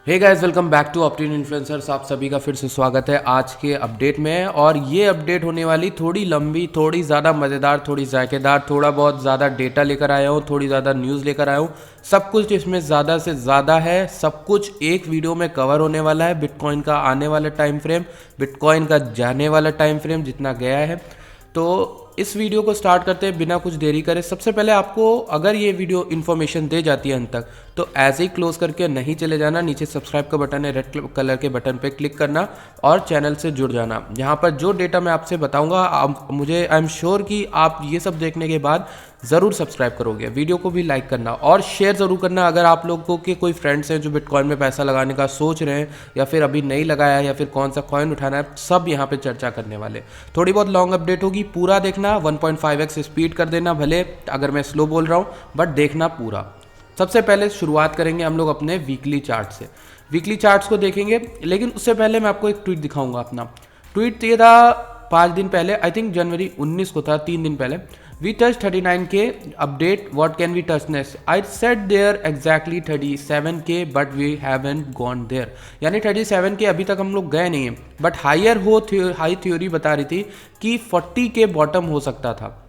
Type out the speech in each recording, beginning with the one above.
Hey guys, welcome back to Optin influencers. आप सभी का फिर से स्वागत है आज के अपडेट में। और ये अपडेट होने वाली थोड़ी लंबी, थोड़ी ज़्यादा मज़ेदार, थोड़ी जायकेदार, थोड़ा बहुत ज़्यादा डेटा लेकर आया हूँ, थोड़ी ज़्यादा न्यूज़ लेकर आया हूँ। सब कुछ इसमें ज़्यादा से ज़्यादा है, सब कुछ एक वीडियो में कवर होने वाला है। बिटकॉइन का आने वाला टाइम फ्रेम, बिटकॉइन का जाने वाला टाइम फ्रेम जितना गया है। तो इस वीडियो को स्टार्ट करते हैं बिना कुछ देरी करे। सबसे पहले आपको अगर ये वीडियो इन्फॉर्मेशन दे जाती है अंत तक, तो ऐसे ही क्लोज करके नहीं चले जाना। नीचे सब्सक्राइब का बटन है, रेड कलर के बटन पे क्लिक करना और चैनल से जुड़ जाना। यहाँ पर जो डेटा मैं आपसे बताऊंगा, मुझे आई एम श्योर कि आप ये सब देखने के बाद ज़रूर सब्सक्राइब करोगे। वीडियो को भी लाइक करना और शेयर ज़रूर करना। अगर आप लोगों के कोई फ्रेंड्स हैं जो बिटकॉइन में पैसा लगाने का सोच रहे हैं, या फिर अभी नहीं लगाया है, या फिर कौन सा कॉइन उठाना है, सब यहाँ पे चर्चा करने वाले। थोड़ी बहुत लॉन्ग अपडेट होगी, पूरा देखना। 1.5x स्पीड कर देना, भले अगर मैं स्लो बोल रहा हूँ, बट देखना पूरा। सबसे पहले शुरुआत करेंगे हम लोग अपने वीकली चार्ट से। वीकली चार्ट्स को देखेंगे, लेकिन उससे पहले मैं आपको एक ट्वीट दिखाऊंगा अपना। ट्वीट ये था 5 दिन पहले, आई थिंक जनवरी 19 को था, 3 दिन पहले। We touch 39K update, what can we touch next? I set there exactly 37K but we haven't gone there. यानी 37K अभी तक हम लोग गए नहीं हैं, बट हाई थ्योरी बता रही थी कि 40K बॉटम हो सकता था,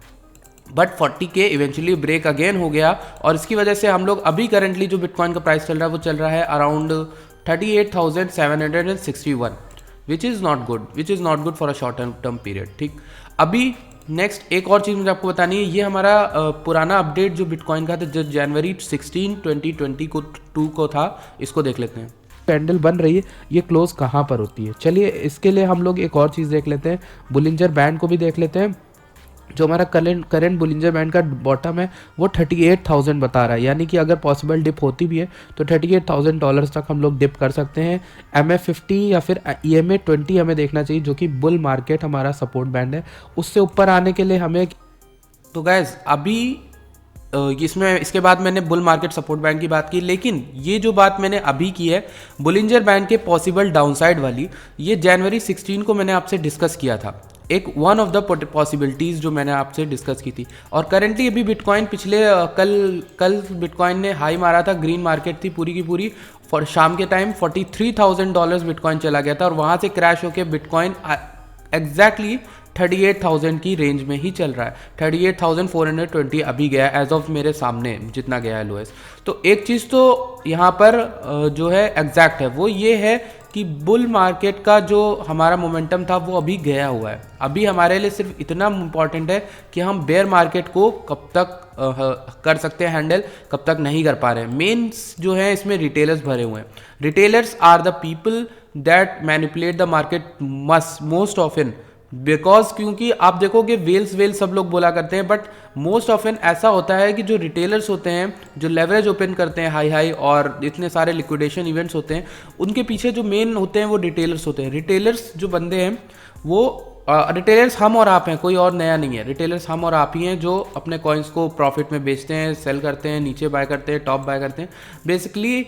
but 40K eventually break again हो गया। और इसकी वजह से हम लोग अभी करंटली जो बिटकॉइन का प्राइस चल रहा है वो चल रहा है around 38,761, which is not good for a short term period. ठीक, अभी नेक्स्ट एक और चीज़ मुझे आपको बतानी है। ये हमारा पुराना अपडेट जो बिटकॉइन का था, जो जनवरी 16 2020 को 2 को था, इसको देख लेते हैं। कैंडल बन रही है, ये क्लोज कहाँ पर होती है। चलिए इसके लिए हम लोग एक और चीज़ देख लेते हैं, बुलिंजर बैंड को भी देख लेते हैं। जो हमारा करंट बुलिंजर बैंड का बॉटम है वो 38,000 बता रहा है। यानी कि अगर पॉसिबल डिप होती भी है तो $38,000 तक हम लोग डिप कर सकते हैं। MA50 या फिर EMA20 हमें देखना चाहिए, जो कि बुल मार्केट हमारा सपोर्ट बैंड है। उससे ऊपर आने के लिए हमें, तो गैस अभी इसमें इसके बाद मैंने बुल मार्केट सपोर्ट बैंड की बात की, लेकिन ये जो बात मैंने अभी की है बुलिंजर बैंड के पॉसिबल डाउनसाइड वाली, ये जनवरी 16 को मैंने आपसे डिस्कस किया था। एक वन ऑफ द पॉसिबिलिटीज़ जो मैंने आपसे डिस्कस की थी। और करेंटली अभी बिटकॉइन पिछले कल बिटकॉइन ने हाई मारा था, ग्रीन मार्केट थी पूरी की पूरी। शाम के टाइम $43,000 बिटकॉइन चला गया था, और वहाँ से क्रैश होकर बिटकॉइन एग्जैक्टली 38,000 की रेंज में ही चल रहा है। 38,420 अभी गया एज ऑफ मेरे सामने, जितना गया है लोएस्ट। तो एक चीज़ तो यहाँ पर जो है एग्जैक्ट है, वो ये है कि बुल मार्केट का जो हमारा मोमेंटम था वो अभी गया हुआ है। अभी हमारे लिए सिर्फ इतना इम्पॉर्टेंट है कि हम बेयर मार्केट को कब तक कर सकते हैं हैंडल, कब तक नहीं कर पा रहे हैं। मेन्स जो है इसमें रिटेलर्स भरे हुए हैं। Retailers are the people that manipulate the market most often, because क्योंकि आप देखोगे वेल्स सब लोग बोला करते हैं, बट मोस्ट ऑफन ऐसा होता है कि जो रिटेलर्स होते हैं, जो लेवरेज ओपन करते हैं हाई और इतने सारे लिक्विडेशन इवेंट्स होते हैं, उनके पीछे जो मेन होते हैं वो रिटेलर्स होते हैं। रिटेलर्स जो बंदे हैं वो रिटेलर्स हम और आप हैं, कोई और नया नहीं है। रिटेलर्स हम और आप ही हैं जो अपने कॉइन्स को प्रॉफिट में बेचते हैं, सेल करते हैं, नीचे बाय करते हैं, टॉप बाय करते हैं। बेसिकली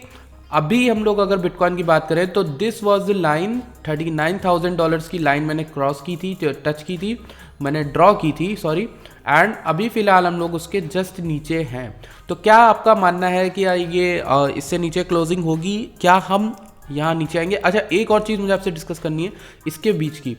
अभी हम लोग अगर बिटकॉइन की बात करें तो दिस वाज द लाइन, $39,000 की लाइन मैंने क्रॉस की थी, टच की थी, मैंने ड्रॉ की थी, सॉरी। एंड अभी फिलहाल हम लोग उसके जस्ट नीचे हैं। तो क्या आपका मानना है कि ये इससे नीचे क्लोजिंग होगी? क्या हम यहाँ नीचे आएंगे? अच्छा, एक और चीज़ मुझे आपसे डिस्कस करनी है इसके बीच की,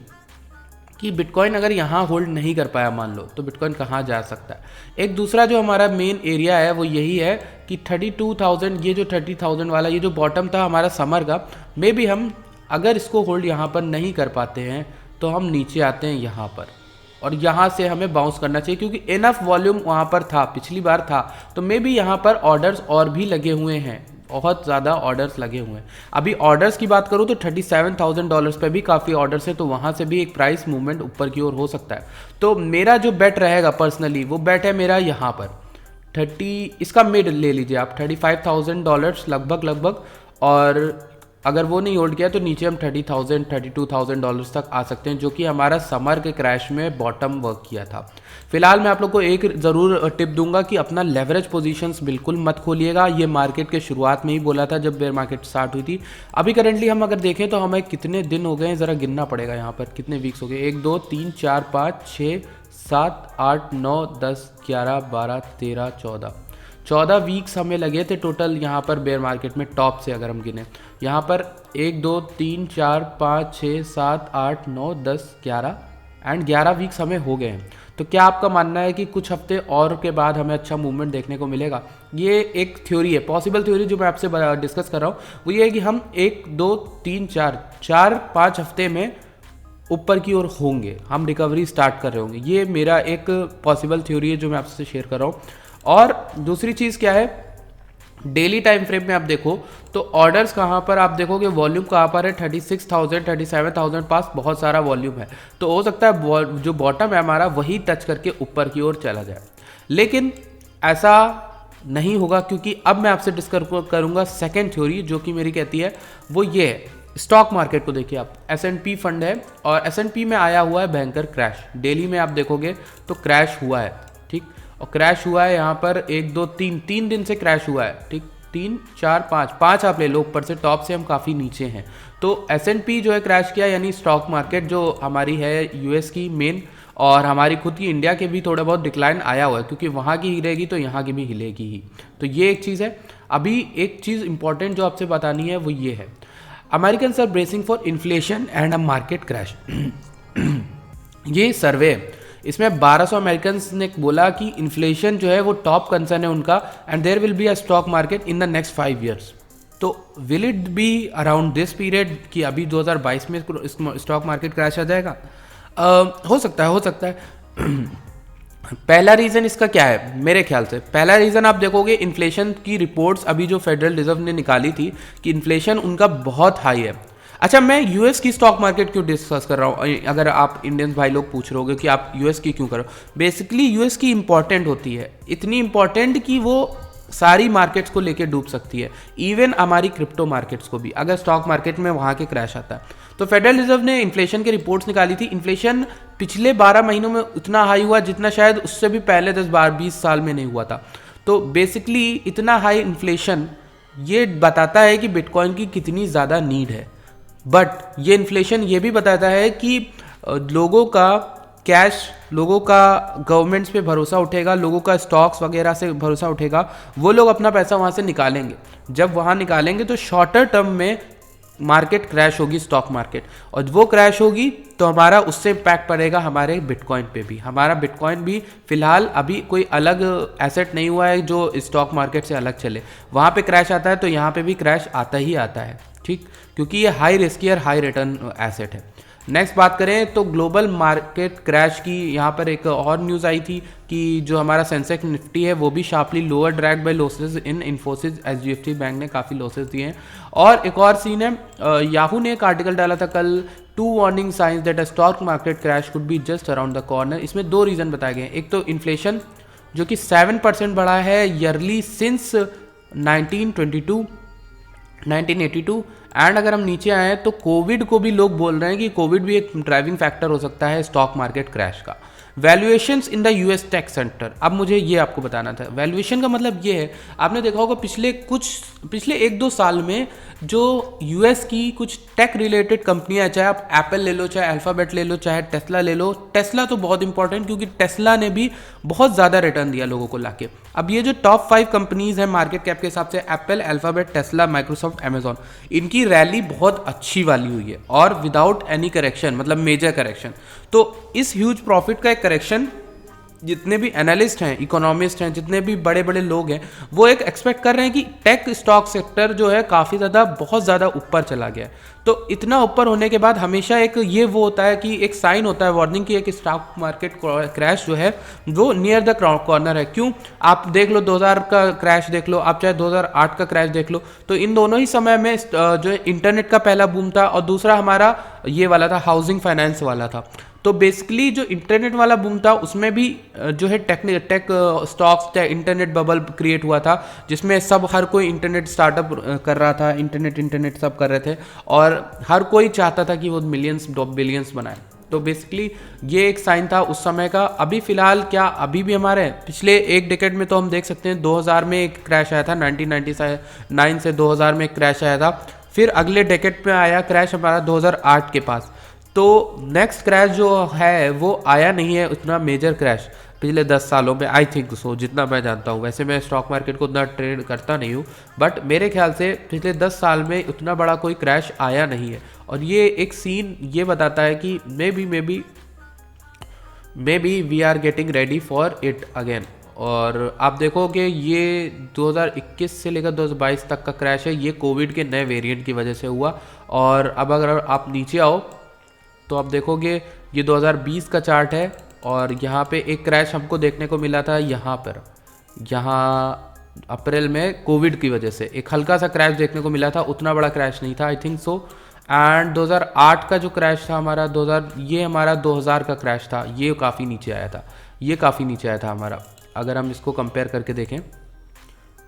कि बिटकॉइन अगर यहाँ होल्ड नहीं कर पाया मान लो, तो बिटकॉइन कहाँ जा सकता है। एक दूसरा जो हमारा मेन एरिया है वो यही है कि 32,000, ये जो 30,000 वाला ये जो बॉटम था हमारा समर का, मे बी हम अगर इसको होल्ड यहाँ पर नहीं कर पाते हैं तो हम नीचे आते हैं यहाँ पर, और यहाँ से हमें बाउंस करना चाहिए, क्योंकि इनफ वॉल्यूम वहाँ पर था, पिछली बार था। तो मे बी यहाँ पर ऑर्डर्स और भी लगे हुए हैं, बहुत ज़्यादा ऑर्डर्स लगे हुए हैं। अभी ऑर्डर्स की बात करूँ तो $37,000 पे भी काफ़ी ऑर्डर्स है, तो वहाँ से भी एक प्राइस मूवमेंट ऊपर की ओर हो सकता है। तो मेरा जो बेट रहेगा पर्सनली, वो बेट है मेरा यहाँ पर 30, इसका मिड ले लीजिए आप, $35,000 लगभग। और अगर वो नहीं होल्ड किया तो नीचे हम $30,000 $32,000 तक आ सकते हैं, जो कि हमारा समर के क्रैश में बॉटम वर्क किया था। फिलहाल मैं आप लोग को एक ज़रूर टिप दूंगा कि अपना लेवरेज पोजीशंस बिल्कुल मत खोलिएगा। ये मार्केट के शुरुआत में ही बोला था जब बेयर मार्केट स्टार्ट हुई थी। अभी करेंटली हम अगर देखें तो हमें कितने दिन हो गए हैं, ज़रा गिनना पड़ेगा यहाँ पर कितने वीक्स हो गए। 1 2 3 4 5 6 7 8 9 10 11 12 13 14, 14 वीक्स हमें लगे थे टोटल यहाँ पर बेयर मार्केट में, टॉप से अगर हम गिने यहाँ पर 1 2 3 4 5 6 7 8 9 10 11 एंड 11 वीक्स हमें हो गए हैं। तो क्या आपका मानना है कि कुछ हफ्ते और के बाद हमें अच्छा मूवमेंट देखने को मिलेगा? ये एक थ्योरी है, पॉसिबल थ्योरी जो मैं आपसे डिस्कस कर रहा हूँ वो ये है कि हम 1 2 3 4 5 हफ्ते में ऊपर की ओर होंगे, हम रिकवरी स्टार्ट कर रहे होंगे। ये मेरा एक पॉसिबल थ्योरी है जो मैं आपसे शेयर कर रहा हूँ। और दूसरी चीज़ क्या है, डेली टाइम फ्रेम में आप देखो तो ऑर्डर्स कहाँ पर आप देखोगे, वॉल्यूम कहाँ पर है, 36,000 37,000 पास बहुत सारा वॉल्यूम है। तो हो सकता है जो बॉटम है हमारा वही टच करके ऊपर की ओर चला जाए, लेकिन ऐसा नहीं होगा, क्योंकि अब मैं आपसे डिस्कस करूंगा सेकेंड थ्योरी जो कि मेरी कहती है वो ये है। स्टॉक मार्केट को देखिए आप, S&P फंड है और S&P में आया हुआ है भयंकर क्रैश। डेली में आप देखोगे तो क्रैश हुआ है, ठीक, और क्रैश हुआ है यहाँ पर 1 2 3 दिन से क्रैश हुआ है, ठीक, 3 4 5 आप ले लो, ऊपर से टॉप से हम काफ़ी नीचे हैं। तो S&P जो है क्रैश किया, यानी स्टॉक मार्केट जो हमारी है US की मेन और हमारी खुद की इंडिया के भी थोड़ा बहुत डिक्लाइन आया हुआ है, क्योंकि वहाँ की हिलेगी तो यहाँ की भी हिलेगी ही। तो ये एक चीज़ है। अभी एक चीज़ इंपॉर्टेंट जो आपसे बतानी है वो ये है, Americans are bracing for inflation and a market crash. ये सर्वे, इसमें 1200 अमेरिकन्स ने बोला कि इन्फ्लेशन जो है वो टॉप कंसर्न है उनका, and there will be a stock market in the next 5 years। तो will it be around this period कि अभी 2022 में स्टॉक मार्केट क्रैश आ जाएगा? हो सकता है। पहला रीज़न इसका क्या है? मेरे ख्याल से पहला रीज़न आप देखोगे, इन्फ्लेशन की रिपोर्ट्स अभी जो फेडरल रिजर्व ने निकाली थी कि इन्फ्लेशन उनका बहुत हाई है। अच्छा, मैं यूएस की स्टॉक मार्केट क्यों डिस्कस कर रहा हूँ? अगर आप इंडियंस भाई लोग पूछ रहे होगे कि आप यूएस की क्यों करो, बेसिकली यूएस की इंपॉर्टेंट होती है, इतनी इंपॉर्टेंट कि वो सारी मार्केट्स को लेके डूब सकती है, इवन हमारी क्रिप्टो मार्केट्स को भी, अगर स्टॉक मार्केट में वहाँ के क्रैश आता है। तो फेडरल रिजर्व ने इन्फ्लेशन की रिपोर्ट्स निकाली थी। इन्फ्लेशन पिछले 12 महीनों में उतना हाई हुआ जितना शायद उससे भी पहले 10-20 साल में नहीं हुआ था। तो बेसिकली इतना हाई इन्फ्लेशन ये बताता है कि बिटकॉइन की कितनी ज़्यादा नीड है, बट ये इन्फ्लेशन ये भी बताता है कि लोगों का कैश, लोगों का गवर्नमेंट्स पे भरोसा उठेगा, लोगों का स्टॉक्स वगैरह से भरोसा उठेगा, वो लोग अपना पैसा वहाँ से निकालेंगे। जब वहाँ निकालेंगे तो शॉर्टर टर्म में मार्केट क्रैश होगी, स्टॉक मार्केट, और वो क्रैश होगी तो हमारा उससे इम्पैक्ट पड़ेगा हमारे बिटकॉइन पे भी। हमारा बिटकॉइन भी फिलहाल अभी कोई अलग एसेट नहीं हुआ है जो स्टॉक मार्केट से अलग चले। वहाँ पे क्रैश आता है तो यहाँ पे भी क्रैश आता ही आता है, ठीक, क्योंकि ये हाई रिस्की और हाई रिटर्न एसेट है। नेक्स्ट बात करें तो ग्लोबल मार्केट क्रैश की, यहाँ पर एक और न्यूज़ आई थी कि जो हमारा सेंसेक्स निफ्टी है वो भी sharply lower drag by losses in Infosys, HDFC bank ने काफ़ी लॉसेस दिए हैं। और एक और सीन है, याहू ने एक आर्टिकल डाला था कल, 2 warning science that a stock market crash could be just around the corner. इसमें 2 रीज़न बताए गए हैं। एक तो इन्फ्लेशन जो कि 7% बढ़ा है ईयरली सिंस 1982, एंड अगर हम नीचे आए तो कोविड को भी लोग बोल रहे हैं कि कोविड भी एक ड्राइविंग फैक्टर हो सकता है स्टॉक मार्केट क्रैश का। Valuations in the US tech sector, अब मुझे ये आपको बताना था। वैल्यूएशन का मतलब ये है, आपने देखा होगा पिछले 1-2 साल में जो यूएस की कुछ टेक रिलेटेड कंपनियां, चाहे आप एप्पल ले लो, चाहे अल्फाबेट ले लो, चाहे टेस्ला ले लो। टेस्ला तो बहुत इंपॉर्टेंट, क्योंकि टेस्ला ने भी बहुत ज़्यादा रिटर्न दिया लोगों को लाके। अब ये जो टॉप 5 कंपनीज हैं मार्केट कैप के हिसाब से, Apple, alphabet, Tesla, Microsoft, Amazon, इनकी रैली बहुत अच्छी वाली हुई है और विदाउट एनी करेक्शन, मतलब मेजर करेक्शन। तो इस ह्यूज प्रॉफिट का एक करेक्शन जितने भी एनालिस्ट हैं, इकोनॉमिस्ट हैं, जितने भी बड़े बड़े लोग हैं, वो एक एक्सपेक्ट कर रहे हैं कि टेक स्टॉक सेक्टर जो है काफ़ी ज़्यादा, बहुत ज़्यादा ऊपर चला गया है। तो इतना ऊपर होने के बाद हमेशा एक ये वो होता है कि एक साइन होता है, वार्निंग की, एक स्टॉक मार्केट क्रैश जो है वो नियर द कॉर्नर है। क्यों? आप देख लो 2000 का क्रैश देख लो, आप चाहे 2008 का क्रैश देख लो, तो इन दोनों ही समय में जो है इंटरनेट का पहला बूम था और दूसरा हमारा ये वाला था, हाउसिंग फाइनेंस वाला था। तो बेसिकली जो इंटरनेट वाला बूम था उसमें भी जो है tech stocks, internet bubble create हुआ था, जिसमें सब हर कोई इंटरनेट स्टार्टअप कर रहा था, इंटरनेट सब कर रहे थे और हर कोई चाहता था कि वो मिलियंस बिलियंस बनाए। तो बेसिकली ये एक साइन था उस समय का। अभी फिलहाल क्या अभी भी हमारे पिछले एक डेकेड में तो हम देख सकते हैं 2000 में एक क्रैश आया था, 1999 से 2000 में एक क्रैश आया था, फिर अगले डेकेड में आया क्रैश हमारा 2008 के पास। तो नेक्स्ट क्रैश जो है वो आया नहीं है उतना मेजर क्रैश। पिछले 10 सालों में, आई थिंक सो, जितना मैं जानता हूँ। वैसे मैं स्टॉक मार्केट को उतना ट्रेड करता नहीं हूँ, बट मेरे ख्याल से पिछले 10 साल में उतना बड़ा कोई क्रैश आया नहीं है। और ये एक सीन ये बताता है कि maybe we are getting ready for it again. और आप देखोगे ये 2021 से लेकर 2022 तक का क्रैश है, ये कोविड के नए वेरिएंट की वजह से हुआ। और अब अगर आप नीचे आओ तो आप देखोगे ये 2020 का चार्ट है, और यहाँ पे एक क्रैश हमको देखने को मिला था यहाँ अप्रैल में कोविड की वजह से एक हल्का सा क्रैश देखने को मिला था, उतना बड़ा क्रैश नहीं था, आई थिंक सो। एंड 2008 का जो क्रैश था हमारा, ये हमारा 2000 का क्रैश था, ये काफ़ी नीचे आया था, हमारा। अगर हम इसको कंपेयर करके देखें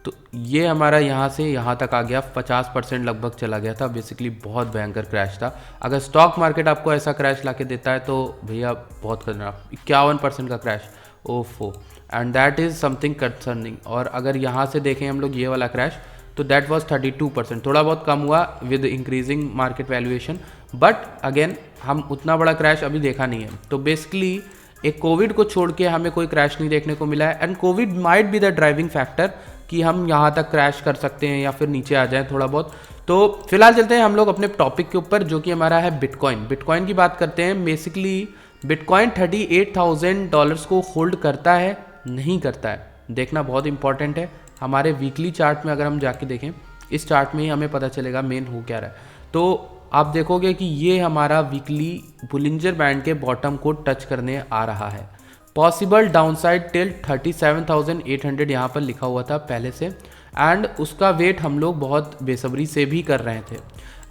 तो ये हमारा यहाँ से यहाँ तक आ गया, 50% लगभग चला गया था। बेसिकली बहुत भयंकर क्रैश था। अगर स्टॉक मार्केट आपको ऐसा क्रैश ला के देता है तो भैया बहुत खतरनाक, 51% का क्रैश, ओफो, and that is something concerning. और अगर यहाँ से देखें हम लोग ये वाला क्रैश, तो दैट वाज 32%, थोड़ा बहुत कम हुआ with increasing market valuation, but again हम उतना बड़ा क्रैश अभी देखा नहीं है। तो बेसिकली एक कोविड को छोड़ के हमें कोई क्रैश नहीं देखने को मिला है, and Covid might be the driving factor कि हम यहाँ तक क्रैश कर सकते हैं या फिर नीचे आ जाएं थोड़ा बहुत। तो फिलहाल चलते हैं हम लोग अपने टॉपिक के ऊपर, जो कि हमारा है बिटकॉइन की बात करते हैं। बेसिकली बिटकॉइन $38,000 को होल्ड करता है, नहीं करता है, देखना बहुत इंपॉर्टेंट है। हमारे वीकली चार्ट में अगर हम जाके देखें, इस चार्ट में ही हमें पता चलेगा मेन हो क्या रहा है। तो आप देखोगे कि ये हमारा वीकली बुलिंजर बैंड के बॉटम को टच करने आ रहा है। पॉसिबल डाउनसाइड टिल 37,800 यहाँ पर लिखा हुआ था पहले से, एंड उसका वेट हम लोग बहुत बेसब्री से भी कर रहे थे।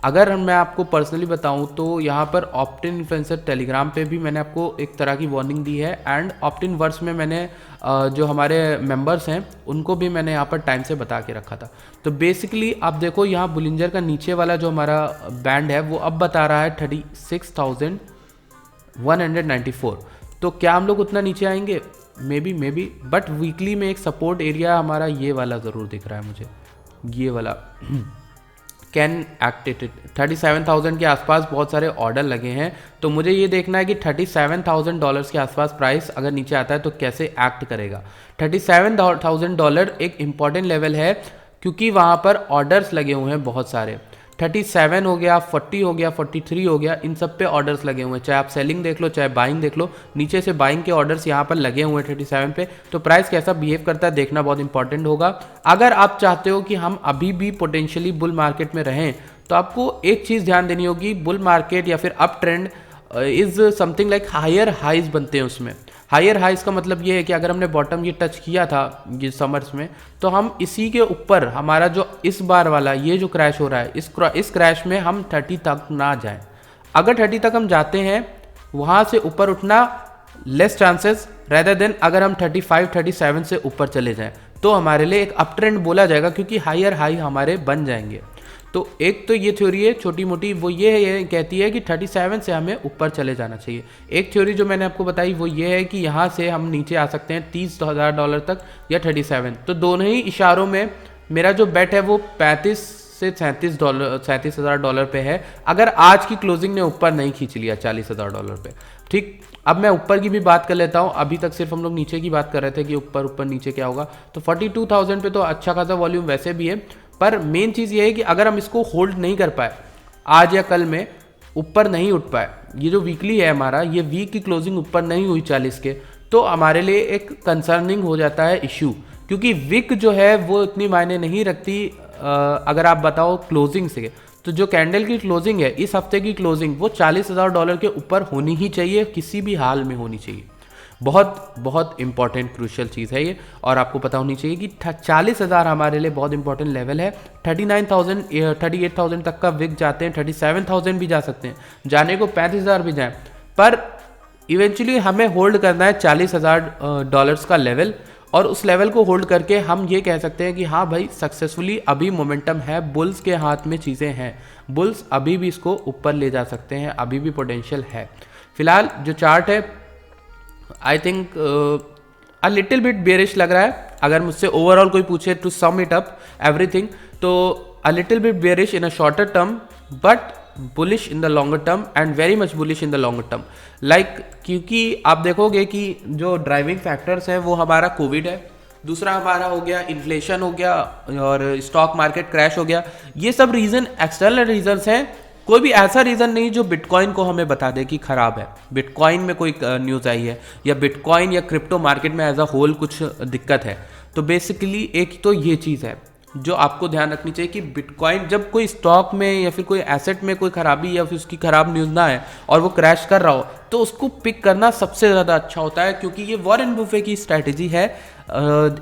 अगर मैं आपको पर्सनली बताऊं तो यहाँ पर ऑप्टिन इन्फ्लुएंसर टेलीग्राम पे भी मैंने आपको एक तरह की वार्निंग दी है, एंड ऑप्टिन वर्स में मैंने जो हमारे मेंबर्स हैं उनको भी मैंने यहाँ पर टाइम से बता के रखा था। तो बेसिकली आप देखो यहाँ बुलिंजर का नीचे वाला जो हमारा बैंड है वो अब बता रहा है 36,194। तो क्या हम लोग उतना नीचे आएंगे? मे बी, बट वीकली में एक सपोर्ट एरिया हमारा ये वाला ज़रूर दिख रहा है मुझे, ये वाला कैन एक्ट 37,000 के आसपास बहुत सारे ऑर्डर लगे हैं। तो मुझे ये देखना है कि $37,000 के आसपास प्राइस अगर नीचे आता है तो कैसे एक्ट करेगा। $37,000 एक इम्पॉर्टेंट लेवल है, क्योंकि वहाँ पर ऑर्डर्स लगे हुए हैं बहुत सारे। 37 हो गया, 40 हो गया, 43 हो गया, इन सब पे ऑर्डर्स लगे हुए हैं। चाहे आप सेलिंग देख लो, चाहे बाइंग देख लो, नीचे से बाइंग के ऑर्डर्स यहाँ पर लगे हुए हैं 37 पे। तो प्राइस कैसा बिहेव करता है देखना बहुत इंपॉर्टेंट होगा। अगर आप चाहते हो कि हम अभी भी पोटेंशियली बुल मार्केट में रहें, तो आपको एक चीज़ ध्यान देनी होगी, बुल मार्केट या फिर up trend is something like higher highs बनते हैं उसमें। हायर हाइज का मतलब ये है कि अगर हमने बॉटम ये टच किया था ये समर्स में, तो हम इसी के ऊपर हमारा जो इस बार वाला ये जो क्रैश हो रहा है, इस क्रैश में हम 30 तक ना जाएं। अगर 30 तक हम जाते हैं, वहाँ से ऊपर उठना लेस चांसेस रेदर देन अगर हम 35, 37 से ऊपर चले जाएं, तो हमारे लिए एक अप ट्रेंड बोला जाएगा, क्योंकि हायर हाई हमारे बन जाएंगे। तो एक तो ये थ्योरी है छोटी मोटी, वो ये कहती है कि 37 से हमें ऊपर चले जाना चाहिए। एक थ्योरी जो मैंने आपको बताई वो ये है कि यहाँ से हम नीचे आ सकते हैं $30,000 तक या 37। तो दोनों ही इशारों में मेरा जो बेट है वो 35 से $37,000 पे है, अगर आज की क्लोजिंग ने ऊपर नहीं खींच लिया $40,000 पे। ठीक, अब मैं ऊपर की भी बात कर लेता हूँ। अभी तक सिर्फ हम लोग नीचे की बात कर रहे थे कि ऊपर नीचे क्या होगा। तो 42,000 पे तो अच्छा खासा वॉल्यूम वैसे भी है, पर मेन चीज़ ये है कि अगर हम इसको होल्ड नहीं कर पाए, आज या कल में ऊपर नहीं उठ पाए, ये जो वीकली है हमारा, ये वीक की क्लोजिंग ऊपर नहीं हुई 40 के, तो हमारे लिए एक कंसर्निंग हो जाता है इशू, क्योंकि विक जो है वो इतनी मायने नहीं रखती। अगर आप बताओ क्लोजिंग से, तो जो कैंडल की क्लोजिंग है, इस हफ्ते की क्लोजिंग वो $40,000 के ऊपर होनी ही चाहिए, किसी भी हाल में होनी चाहिए। बहुत बहुत इंपॉर्टेंट क्रूशियल चीज़ है ये, और आपको पता होनी चाहिए कि 40,000 हमारे लिए बहुत इंपॉर्टेंट लेवल है। 39,000 38,000 तक का विक जाते हैं, 37,000 भी जा सकते हैं, जाने को 35,000 भी जाएं, पर इवेंचुअली हमें होल्ड करना है $40,000 का लेवल, और उस लेवल को होल्ड करके हम ये कह सकते हैं कि हाँ भाई सक्सेसफुली अभी मोमेंटम है, बुल्स के हाथ में चीज़ें हैं, बुल्स अभी भी इसको ऊपर ले जा सकते हैं, अभी भी पोटेंशियल है। फिलहाल जो चार्ट है I think a little bit bearish लग रहा है। अगर मुझसे ओवरऑल कोई पूछे to sum it up everything, तो a little bit bearish in a shorter term, but bullish in the longer term and very much bullish in the longer term. Like क्योंकि आप देखोगे कि जो ड्राइविंग फैक्टर्स हैं वो हमारा कोविड है, दूसरा हमारा हो गया इन्फ्लेशन हो गया, और स्टॉक मार्केट क्रैश हो गया। ये सब रीज़न एक्सटर्नल रीजंस हैं, कोई भी ऐसा रीज़न नहीं जो बिटकॉइन को हमें बता दे कि ख़राब है, बिटकॉइन में कोई न्यूज़ आई है या बिटकॉइन या क्रिप्टो मार्केट में एज अ होल कुछ दिक्कत है। तो बेसिकली एक तो ये चीज़ है जो आपको ध्यान रखनी चाहिए कि बिटकॉइन जब कोई स्टॉक में या फिर कोई एसेट में कोई खराबी या फिर उसकी खराब न्यूज़ ना है और वो क्रैश कर रहा हो, तो उसको पिक करना सबसे ज़्यादा अच्छा होता है, क्योंकि ये वॉरेन बुफे की स्ट्रैटेजी है।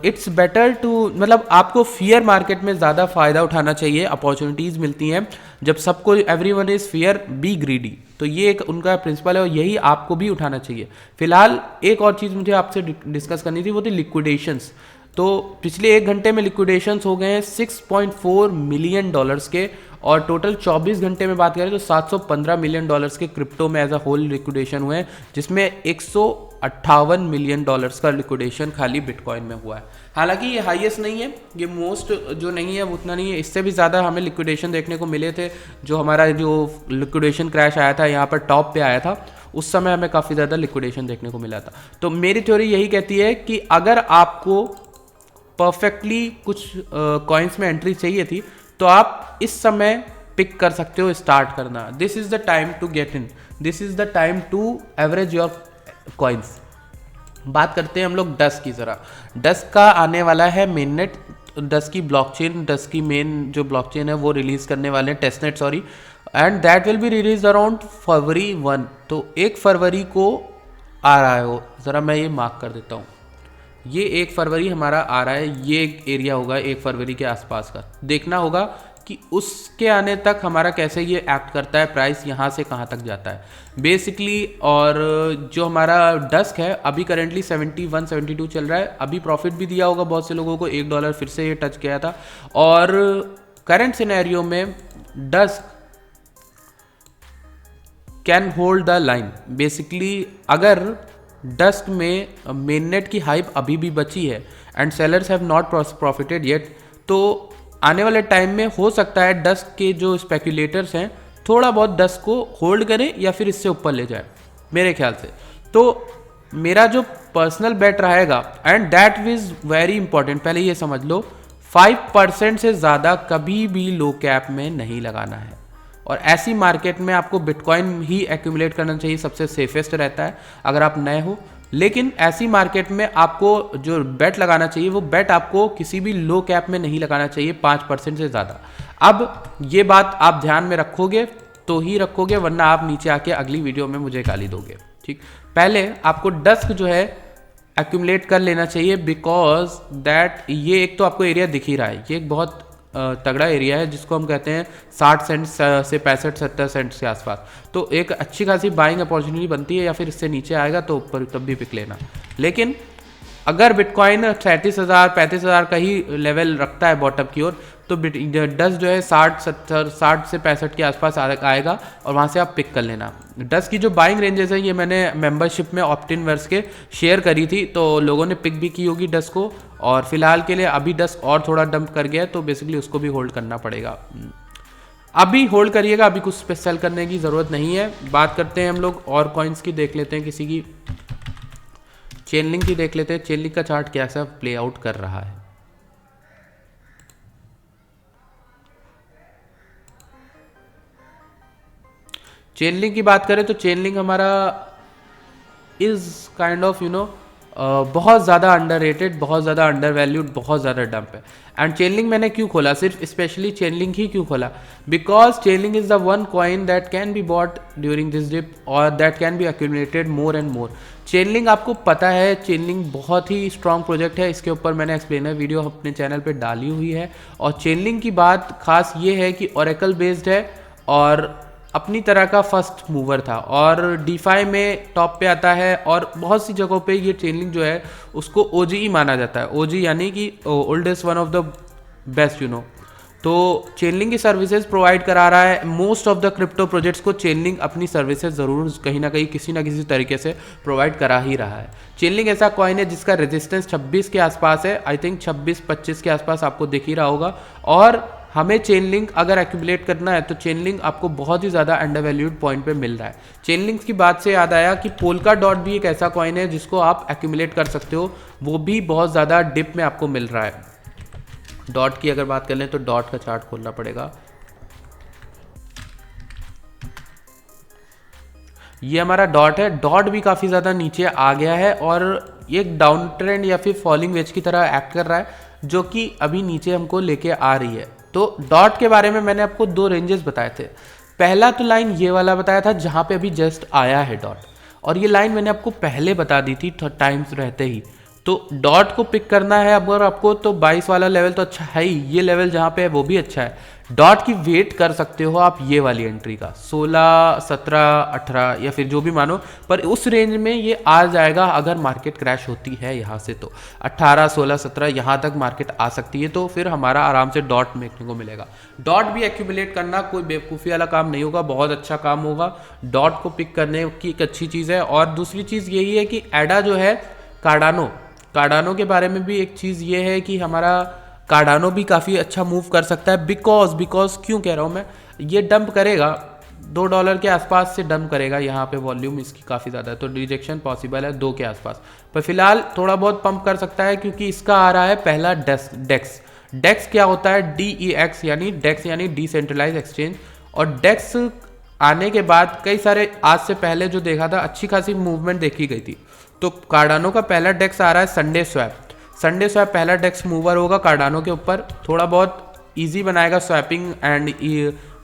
इट्स बेटर टू, मतलब आपको फियर मार्केट में ज़्यादा फ़ायदा उठाना चाहिए, अपॉर्चुनिटीज़ मिलती हैं जब सबको, everyone is fear B greedy. तो ये एक उनका प्रिंसिपल है और यही आपको भी उठाना चाहिए। फिलहाल एक और चीज़ मुझे आपसे डिस्कस करनी थी, वो थी लिक्विडेशंस। तो पिछले 1 घंटे में लिक्विडेशंस हो गए हैं 6.4 मिलियन डॉलर्स के, और टोटल 24 घंटे में बात करें तो 715 मिलियन डॉलर्स के क्रिप्टो में एज अ होल लिक्विडेशन हुए हैं, जिसमें 158 मिलियन डॉलर्स का लिक्विडेशन खाली बिटकॉइन में हुआ है। हालांकि ये हाईएस्ट नहीं है, ये मोस्ट जो नहीं है वो उतना नहीं है, इससे भी ज़्यादा हमें लिक्विडेशन देखने को मिले थे। जो हमारा जो लिक्विडेशन क्रैश आया था, यहाँ पर टॉप पे आया था, उस समय हमें काफ़ी ज़्यादा लिक्विडेशन देखने को मिला था। तो मेरी थ्योरी यही कहती है कि अगर आपको परफेक्टली कुछ कॉइन्स में एंट्री चाहिए थी तो आप इस समय पिक कर सकते हो, स्टार्ट करना। This is the time to get in, this is the time to average your coins. बात करते हैं हम लोग डस्क की ज़रा। डस्क का आने वाला है मेननेट, डस्क की ब्लॉकचेन, डस्क की मेन जो ब्लॉकचेन है वो रिलीज़ करने वाले हैं, testnet sorry, and that will be release around February 1। तो 1 फरवरी को आ रहा है वो, ज़रा मैं ये मार्क कर देता हूँ, ये 1 फरवरी हमारा आ रहा है, ये एक एरिया होगा 1 फरवरी के आसपास का। देखना होगा कि उसके आने तक हमारा कैसे ये एक्ट करता है, प्राइस यहाँ से कहाँ तक जाता है बेसिकली। और जो हमारा डस्क है अभी करेंटली 71 72 चल रहा है, अभी प्रॉफिट भी दिया होगा बहुत से लोगों को, $1 फिर से ये टच किया था। और करंट सिनेरियो में Dusk can hold the line. Basically अगर डस्क में मेननेट की हाइप अभी भी बची है and sellers have not profited yet, तो आने वाले टाइम में हो सकता है डस्क के जो स्पेक्यूलेटर्स हैं थोड़ा बहुत डस्क को होल्ड करें या फिर इससे ऊपर ले जाए मेरे ख्याल से। तो मेरा जो पर्सनल बेट रहेगा, and that is very important, पहले ये समझ लो, 5% से ज़्यादा कभी भी लो कैप में नहीं लगाना है। और ऐसी मार्केट में आपको बिटकॉइन ही एक्यूमुलेट करना चाहिए, सबसे सेफेस्ट रहता है अगर आप नए हो। लेकिन ऐसी मार्केट में आपको जो बेट लगाना चाहिए वो बेट आपको किसी भी लो कैप में नहीं लगाना चाहिए 5% से ज़्यादा। अब ये बात आप ध्यान में रखोगे तो ही रखोगे, वरना आप नीचे आके अगली वीडियो में मुझे गाली दोगे। ठीक, पहले आपको डस्क जो है एक्यूमुलेट कर लेना चाहिए, बिकॉज दैट ये एक तो आपको एरिया दिख ही रहा है, ये एक बहुत तगड़ा एरिया है जिसको हम कहते हैं 60 सेंट से 65-70 सेंट के आसपास। तो एक अच्छी खासी बाइंग अपॉर्चुनिटी बनती है, या फिर इससे नीचे आएगा तो ऊपर तब भी पिक लेना। लेकिन अगर बिटकॉइन 37,000-35,000 का ही लेवल रखता है बॉटम की ओर, तो डस्ट जो है 60 से 65 के आसपास आएगा और वहाँ से आप पिक कर लेना। डस्ट की जो बाइंग रेंजेस है ये मैंने मेंबरशिप में ऑप्टिनवर्स के शेयर करी थी, तो लोगों ने पिक भी की होगी डस्ट को। और फिलहाल के लिए अभी डस्ट और थोड़ा डंप कर गया है, तो बेसिकली उसको भी होल्ड करना पड़ेगा। अभी होल्ड करिएगा, अभी कुछ स्पेशल करने की ज़रूरत नहीं है। बात करते हैं हम लोग और कॉइन्स की, देख लेते हैं किसी की, चेनलिंक की देख लेते हैं, चेनलिंक का चार्ट कैसा प्ले आउट कर रहा है। चेनलिंक की बात करें तो चेनलिंक हमारा इज काइंड ऑफ बहुत ज़्यादा अंडररेटेड, बहुत ज़्यादा अंडर वैल्यूड, बहुत ज़्यादा डंप है। एंड चेनलिंक मैंने क्यों खोला, सिर्फ स्पेशली चेनलिंक ही क्यों खोला, because Chainlink is the one coin that can be bought during this dip और that can be accumulated more and more. Chainlink आपको पता है, चेनलिंक बहुत ही स्ट्रॉन्ग प्रोजेक्ट है, इसके ऊपर मैंने एक्सप्लेनर वीडियो अपने चैनल पे डाली हुई है। और चेनलिंक की बात खास ये है कि ओरेकल बेस्ड है और अपनी तरह का फर्स्ट मूवर था और डीफाई में टॉप पे आता है, और बहुत सी जगहों पे ये चेनलिंक जो है उसको ओजी माना जाता है, ओजी यानी कि oldest one of the best तो चेनलिंक की सर्विसेज प्रोवाइड करा रहा है। Most of the crypto projects को चेनलिंक अपनी सर्विसेज ज़रूर कहीं ना कहीं किसी ना किसी तरीके से प्रोवाइड करा ही रहा है। चेनलिंक ऐसा कॉइन है जिसका रेजिस्टेंस 26 के आसपास है, आई थिंक 26-25 के आसपास आपको दिख ही रहा होगा, और हमें चेन लिंक अगर एक्यूमुलेट करना है तो चेन लिंक आपको बहुत ही ज़्यादा अंडर वैल्यूड पॉइंट पे मिल रहा है। चेन लिंक्स की बात से याद आया कि पोल्का डॉट भी एक ऐसा कॉइन है जिसको आप एक्यूमुलेट कर सकते हो, वो भी बहुत ज़्यादा डिप में आपको मिल रहा है। डॉट की अगर बात कर लें तो डॉट का चार्ट खोलना पड़ेगा। ये हमारा डॉट है, डॉट भी काफ़ी ज़्यादा नीचे आ गया है और एक डाउन ट्रेंड या फिर फॉलिंग वेज की तरह एक्ट कर रहा है, जो कि अभी नीचे हमको लेके आ रही है। तो डॉट के बारे में मैंने आपको 2 रेंजेस बताए थे। पहला तो लाइन ये वाला बताया था जहाँ पे अभी जस्ट आया है डॉट, और ये लाइन मैंने आपको पहले बता दी थी टाइम्स रहते ही। तो डॉट को पिक करना है अगर आपको तो 22 वाला लेवल तो अच्छा है ही, ये लेवल जहाँ पे है वो भी अच्छा है। डॉट की वेट कर सकते हो आप ये वाली एंट्री का 16, 17, 18 या फिर जो भी मानो, पर उस रेंज में ये आ जाएगा अगर मार्केट क्रैश होती है यहाँ से। तो 18, 16, 17 यहाँ तक मार्केट आ सकती है, तो फिर हमारा आराम से डॉट देखने को मिलेगा। डॉट भी एक्यूमुलेट करना कोई बेवकूफ़ी वाला काम नहीं होगा, बहुत अच्छा काम होगा। डॉट को पिक करने की एक अच्छी चीज़ है। और दूसरी चीज़ यही है कि एडा जो है, कार्डानो के बारे में भी एक चीज़ ये है कि हमारा कार्डानो भी काफ़ी अच्छा मूव कर सकता है। बिकॉज क्यों कह रहा हूँ मैं, ये डंप करेगा $2 के आसपास से डंप करेगा। यहाँ पे वॉल्यूम इसकी काफ़ी ज़्यादा है, तो रिजेक्शन पॉसिबल है 2 के आसपास, पर फिलहाल थोड़ा बहुत पंप कर सकता है क्योंकि इसका आ रहा है पहला डेक्स क्या होता है, DEX यानी डेक्स यानी डिसेंट्रलाइज एक्सचेंज। और डेक्स आने के बाद कई सारे आज से पहले जो देखा था अच्छी खासी मूवमेंट देखी गई थी। तो कार्डानो का पहला डेक्स आ रहा है संडे स्वैप पहला डेक्स मूवर होगा कार्डानो के ऊपर, थोड़ा बहुत इजी बनाएगा स्वैपिंग एंड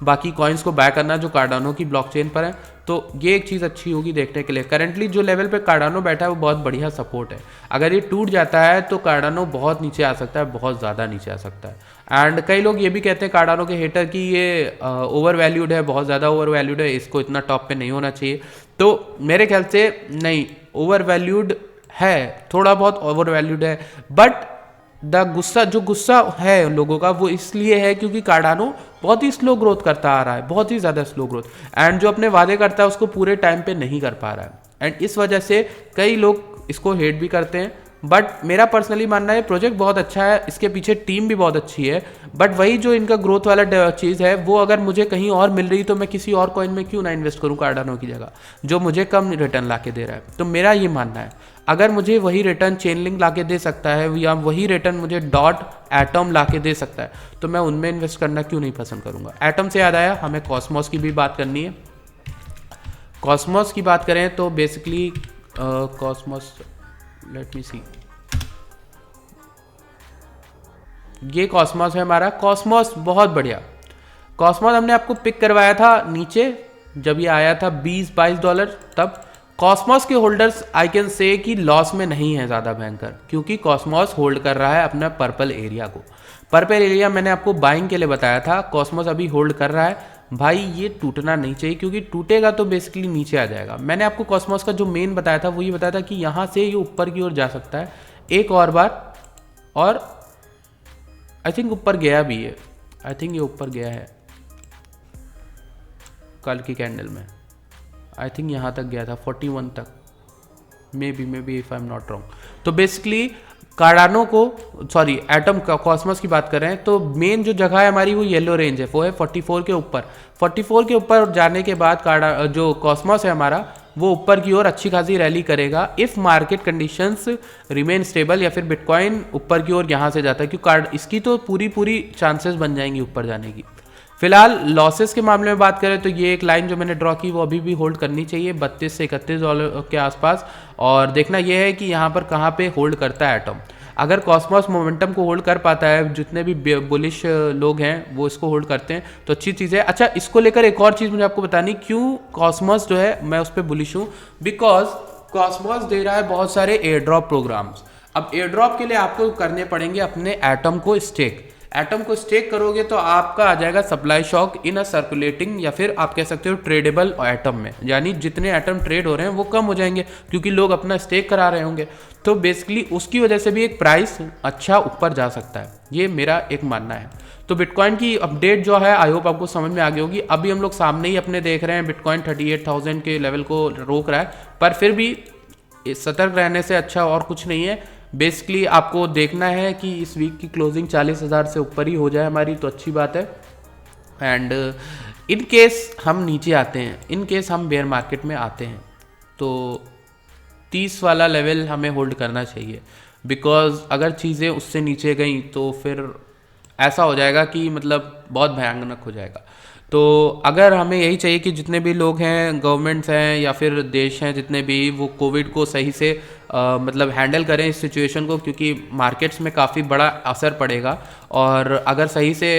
बाकी कॉइन्स को बाय करना जो कार्डानो की ब्लॉकचेन पर है। तो ये एक चीज़ अच्छी होगी देखने के लिए। करंटली जो लेवल पे कार्डानो बैठा है वो बहुत बढ़िया सपोर्ट है, अगर ये टूट जाता है तो कार्डानो बहुत नीचे आ सकता है, बहुत ज़्यादा नीचे आ सकता है। एंड कई लोग ये भी कहते हैं कार्डानो के हेटर कि ये ओवर वैल्यूड है, बहुत ज़्यादा ओवर वैल्यूड है, इसको इतना टॉप पे नहीं होना चाहिए। तो मेरे ख्याल से नहीं, ओवर वैल्यूड है, थोड़ा बहुत ओवर वैल्यूड है, बट गुस्सा है लोगों का वो इसलिए है क्योंकि कार्डानो बहुत ही स्लो ग्रोथ करता आ रहा है, बहुत ही ज़्यादा स्लो ग्रोथ, एंड जो अपने वादे करता है उसको पूरे टाइम पे नहीं कर पा रहा है, एंड इस वजह से कई लोग इसको हेट भी करते हैं। बट मेरा पर्सनली मानना है प्रोजेक्ट बहुत अच्छा है, इसके पीछे टीम भी बहुत अच्छी है, बट वही जो इनका ग्रोथ वाला चीज़ है वो अगर मुझे कहीं और मिल रही तो मैं किसी और कॉइन में क्यों ना इन्वेस्ट करूं कार्डानो की जगह, जो मुझे कम रिटर्न ला के दे रहा है। तो मेरा ये मानना है अगर मुझे वही रिटर्न चेन लिंक ला के दे सकता है या वही रिटर्न मुझे डॉट एटम ला के दे सकता है तो मैं उनमें इन्वेस्ट करना क्यों नहीं पसंद करूंगा। एटम से याद आया, हमें कॉस्मोस की भी बात करनी है। कॉस्मोस की बात करें तो बेसिकली कॉस्मोस, लेट मी सी, ये कॉस्मोस है हमारा। कॉस्मोस बहुत बढ़िया, कॉस्मोस हमने आपको पिक करवाया था नीचे जब ये आया था $20-22 तब। कॉस्मोस के होल्डर्स आई कैन से कि लॉस में नहीं है ज़्यादा भयंकर, क्योंकि कॉस्मोस होल्ड कर रहा है अपना पर्पल एरिया को। पर्पल एरिया मैंने आपको बाइंग के लिए बताया था, कॉस्मोस अभी होल्ड कर रहा है। भाई ये टूटना नहीं चाहिए क्योंकि टूटेगा तो बेसिकली नीचे आ जाएगा। मैंने आपको कॉस्मोस का जो मेन बताया था वो ये बताया था कि यहाँ से ये ऊपर की ओर जा सकता है एक और बार, और आई थिंक ऊपर गया भी है, आई थिंक ये ऊपर गया है कल की कैंडल में, आई थिंक यहाँ तक गया था 41 तक, may be if I am not wrong. तो बेसिकली कार्डानो को, सॉरी एटम का, कॉस्मोस की बात कर रहे हैं तो मेन जो जगह है हमारी वो येलो रेंज है, वो है 44 के ऊपर। 44 के ऊपर जाने के बाद जो कॉस्मोस है हमारा वो ऊपर की ओर अच्छी खासी रैली करेगा if market conditions remain stable, या फिर बिटकॉइन ऊपर की ओर यहाँ से जाता है क्योंकि इसकी तो पूरी चांसेस बन जाएंगी ऊपर जाने की। फिलहाल लॉसेस के मामले में बात करें तो ये एक लाइन जो मैंने ड्रॉ की वो अभी भी होल्ड करनी चाहिए $32 से $31 के आसपास, और देखना यह है कि यहाँ पर कहाँ पे होल्ड करता है एटम। अगर कॉस्मोस मोमेंटम को होल्ड कर पाता है, जितने भी बुलिश लोग हैं वो इसको होल्ड करते हैं तो अच्छी चीज़ है। अच्छा, इसको लेकर एक और चीज़ मुझे आपको बतानी, क्यों कॉस्मोस जो है मैं उस पर बुलिश हूँ, बिकॉज कॉस्मोस दे रहा है बहुत सारे एयर ड्रॉप प्रोग्राम्स। अब एयर ड्रॉप के लिए आपको करने पड़ेंगे अपने एटम को स्टेक। एटम को स्टेक करोगे तो आपका आ जाएगा सप्लाई शॉक इन अ सर्कुलेटिंग, या फिर आप कह सकते हो ट्रेडेबल एटम में, यानी जितने एटम ट्रेड हो रहे हैं वो कम हो जाएंगे क्योंकि लोग अपना स्टेक करा रहे होंगे। तो बेसिकली उसकी वजह से भी एक प्राइस अच्छा ऊपर जा सकता है, ये मेरा एक मानना है। तो बिटकॉइन की अपडेट जो है आई होप आपको समझ में आ गई होगी। अभी हम लोग सामने ही अपने देख रहे हैं बिटकॉइन 38,000 के लेवल को रोक रहा है, पर फिर भी सतर्क रहने से अच्छा और कुछ नहीं है। बेसिकली आपको देखना है कि इस वीक की क्लोजिंग 40,000 से ऊपर ही हो जाए हमारी, तो अच्छी बात है। एंड इन केस हम नीचे आते हैं, इन केस हम बेयर मार्केट में आते हैं, तो 30 वाला लेवल हमें होल्ड करना चाहिए, बिकॉज अगर चीज़ें उससे नीचे गई तो फिर ऐसा हो जाएगा कि मतलब बहुत भयानक हो जाएगा। तो अगर हमें यही चाहिए कि जितने भी लोग हैं, गवर्नमेंट्स हैं या फिर देश हैं जितने भी, वो कोविड को सही से मतलब हैंडल करें इस सिचुएशन को, क्योंकि मार्केट्स में काफ़ी बड़ा असर पड़ेगा। और अगर सही से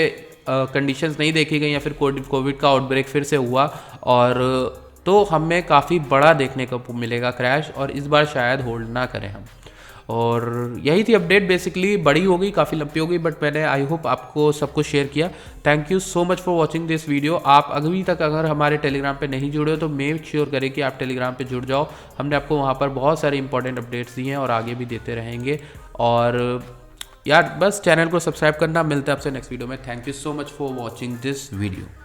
कंडीशंस नहीं देखी गई या फिर कोविड का आउटब्रेक फिर से हुआ, और तो हमें काफ़ी बड़ा देखने को मिलेगा क्रैश, और इस बार शायद होल्ड ना करें हम। और यही थी अपडेट, बेसिकली बड़ी हो गई, काफ़ी लंबी हो गई, बट मैंने आई होप आपको सब कुछ शेयर किया। Thank you so much for watching this video. आप अभी तक अगर हमारे टेलीग्राम पे नहीं जुड़े हो तो मेक श्योर करें कि आप टेलीग्राम पे जुड़ जाओ। हमने आपको वहाँ पर बहुत सारे इंपॉर्टेंट अपडेट्स दिए हैं और आगे भी देते रहेंगे। और यार बस चैनल को सब्सक्राइब करना। मिलते हैं आपसे नेक्स्ट वीडियो में। Thank you so much for watching this video.